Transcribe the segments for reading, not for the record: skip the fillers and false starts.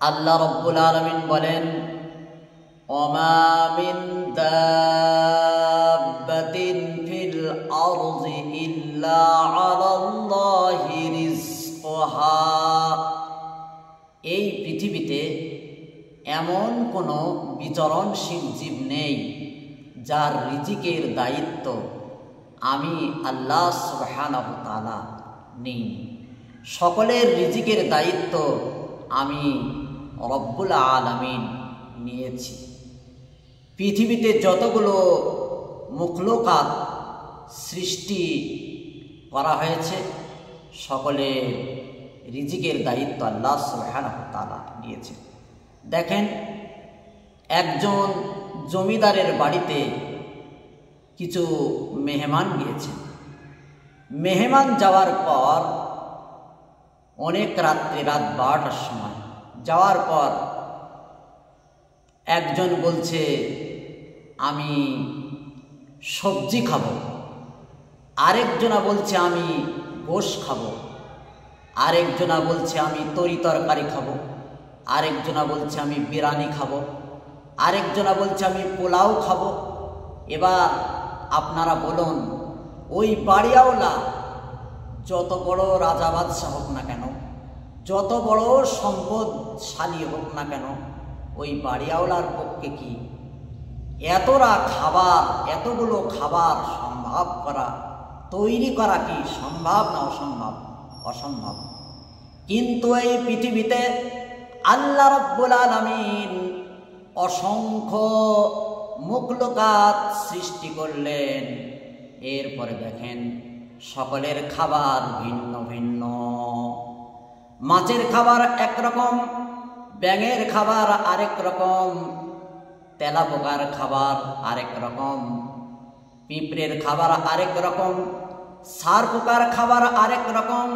আল্লাহ রাব্বুল আলামিন বলেন, ওমা মিন দাব্বাতিন ফিল আরদি ইল্লা আলাল্লাহি রিজকুহা। এই পৃথিবীতে এমন কোনো বিচরণশীল জীব নেই যার রিজিকের দায়িত্ব আমি আল্লাহ সুবহানাহু ওয়া তাআলা নেই। সকলের রিজিকের দায়িত্ব আমি রব্বুল আলামিন নিয়েছি। পৃথিবীতে যতগুলো মখলুকাত সৃষ্টি করা হয়েছে সকলের রিজিকের দায়িত্ব আল্লাহ সুবহানাহু ওয়া তাআলা নিয়েছে। দেখেন, একজন জমিদারের বাড়িতে কিছু মেহমান গিয়েছেন। মেহমান যাওয়ার পর অনেক রাত্রে, রাত 12টার সময় যাওয়ার পর একজন বলছে আমি সবজি খাবো, আরেকজনা বলছে আমি গোশত খাবো, আরেকজনা বলছে আমি তরি তরকারি খাবো, আরেকজনা বলছে আমি বিরিয়ানি খাবো, আরেকজনা বলছে আমি পোলাও খাবো। এবার আপনারা বলুন, ওই বাড়িওয়ালা যত বড় রাজা বাদশাহ হোক না কেন, যত বড় সম্পদশালী হোক না কেন, ওই বাড়িওয়ালার পক্ষে কি এতগুলো খাবার সম্ভব করা, তৈরি করা কি সম্ভব না অসম্ভব? অসম্ভব। কিন্তু এই পৃথিবীতে আল্লাহ রাব্বুল আলামিন অসংখ্য মখলুকাত সৃষ্টি করলেন। এরপরে দেখেন, সকলের খাবার ভিন্ন ভিন্ন। মাছের খাবার একরকম, ব্যাঙের খাবার আরেক রকম, তেলাপোকার খাবার আরেক রকম, পিঁপড়ের খাবার আরেক রকম, সারপোকার খাবার আরেক রকম,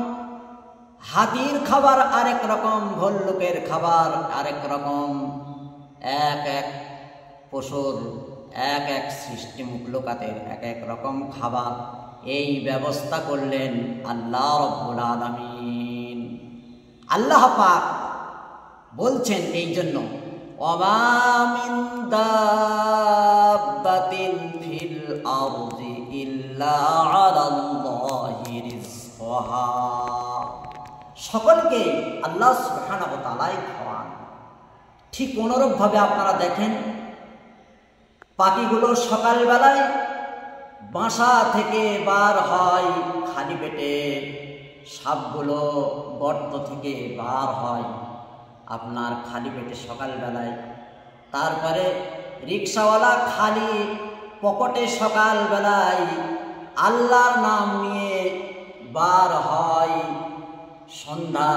হাতির খাবার আরেক রকম, ভল্লুকের খাবার আরেক রকম। এক এক পশুর এক এক সৃষ্টি মখলুকাতের এক এক রকম খাবার। এই ব্যবস্থা করলেন আল্লাহ রাব্বুল আলামিন। আল্লাহ পাক বলছেন এই জন্য, ওমা মিন দাব্বাতিন ফিল আরদি ইল্লা আলাল্লাহি রিজকুহা। সকলকে আল্লাহ সুবহানাহু ওয়া তাআলাই খাওয়ান। ঠিক অনুরূপভাবে আপনারা দেখেন, পাখিগুলো সকালবেলায় বাসা থেকে বার হয় খালি পেটে, সাপগুলো গর্ত থেকে বার হয় আপনার খালি পেটে সকালবেলায়। তারপরে রিক্সাওয়ালা খালি পকেটে সকালবেলায় আল্লাহর নাম নিয়ে বার হয়। সন্ধ্যা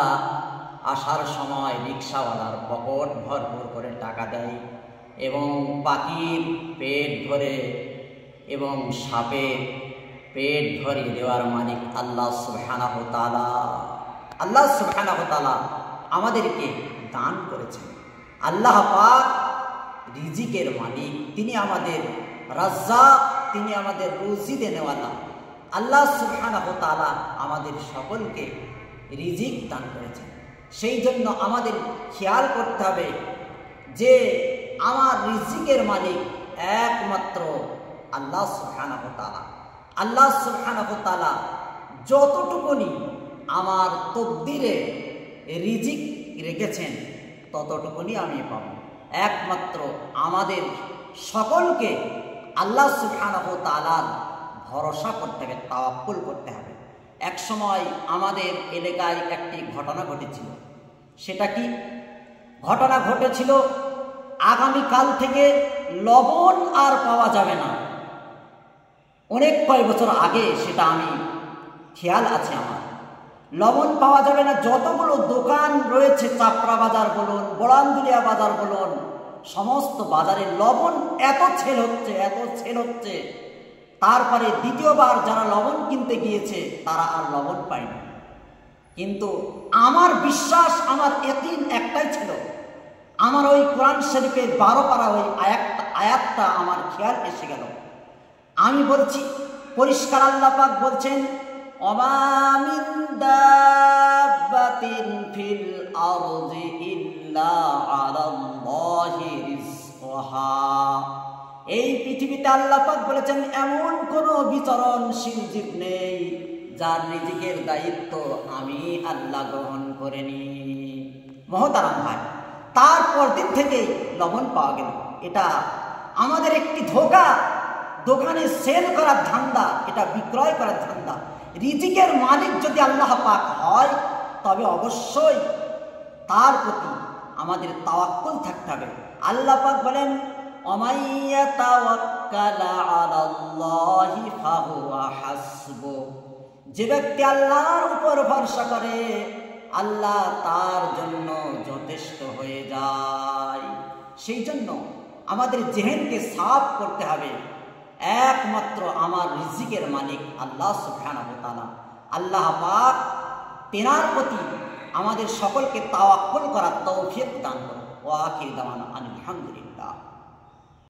আসার সময় রিক্সাওয়ালার পকেট ভরপুর করে টাকা দেয় এবং পাখির পেট ভরে এবং সাপের পেট ভরিয়ে দেওয়ার মালিক আল্লাহ সুবহানাহু ওয়া তাআলা। আল্লাহ সুবহানাহু ওয়া তাআলা আমাদেরকে দান করেছেন। আল্লাহ পাক রিজিকের মালিক, তিনি আমাদের রাজ্জাক, তিনি আমাদের রুজি দেনেওয়ালা। আল্লাহ সুবহানাহু ওয়া তাআলা আমাদের সকলকে রিজিক দান করেছেন। সেই জন্য আমাদের খেয়াল করতে হবে যে আমার রিজিকের মালিক একমাত্র আল্লাহ সুবহানাহু ওয়া তাআলা। আল্লাহ সুবহানাহু ওয়া তাআলা যতটুকুনি আমার তকদিরে রিজিক রেখেছেন ততটুকুনি আমি পাব। একমাত্র আমাদের সকলকে আল্লাহ সুবহানাহু ওয়া তাআলার ভরসা করতে হবে, তাওয়াক্কুল করতে হবে। এক সময় আমাদের এলাকায় একটি ঘটনা ঘটেছিল। সেটা কি ঘটনা ঘটেছিল? আগামীকাল থেকে লবণ আর পাওয়া যাবে না। অনেক কয়েক বছর আগে সেটা আমি খেয়াল আছে আমার। লবণ পাওয়া যাবে না। যতগুলো দোকান রয়েছে, চাপড়া বাজার বলুন, বড়ান্দুলিয়া বাজার বলুন, সমস্ত বাজারে লবণ এত সেল হচ্ছে। তারপরে দ্বিতীয়বার যারা লবণ কিনতে গিয়েছে তারা আর লবণ পায়নি। কিন্তু আমার বিশ্বাস, আমার ইয়াকিন একটাই ছিল। আমার ওই কোরআন শরীফের 12 পারা ওই আয়াতটা আমার খেয়াল এসে গেল। আমি বলছি, পরিষ্কার আল্লাহ পাক বলছেন, ওমা মিন দাব্বাতিন ফিল আরদি ইল্লা আলাল্লাহি রিজকুহা। এই পৃথিবীতে আল্লাহ পাক বলেছেন এমন কোনো বিচরণশীল জীব নেই যার রিজিকের দায়িত্ব আমি আল্লাহ গ্রহণ করিনি। মহতারাম ভাই, তারপর দিন থেকেই লবণ পাওয়া গেল, এটা আমাদের একটি ধোঁকা। দোকানে সেল করার ধান্দা, এটা বিক্রয় করার ধান্দা। রিজিকের মালিক যদি আল্লাহ পাক হয় তবে অবশ্যই তার প্রতি আমাদের তাওয়াক্কুল থাকতে হবে। আল্লাহ পাক বলেন ওমাইয়া তাওয়াক্কালা আলাল্লাহি ফাহুয়া হাসবু। যে ব্যক্তি আল্লাহর উপর ভরসা করে আল্লাহ তার জন্য যথেষ্ট হয়ে যায়। সেই জন্য আমাদের জেহেনকে সাফ করতে হবে। একমাত্র আমার রিজিকের মালিক আল্লাহ সুবহানাহু ওয়া তাআলা। আল্লাহ পাক তেনার প্রতি আমাদের সকলকে তাওয়াক্কুল করার তৌফিক দান করুন। ওয়া আখির দাওয়ানা আলহামদুলিল্লাহ।